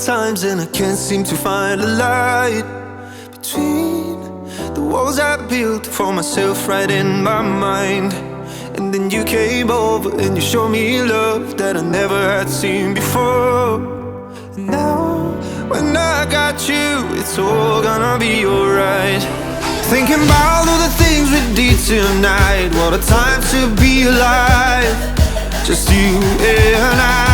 times and I can't seem to find a light between the walls I built for myself right in my mind. And then you came over and you showed me love that I never had seen before. And now when I got you, it's all gonna be alright. Thinking about all the things we did tonight. What a time to be alive, just you and I.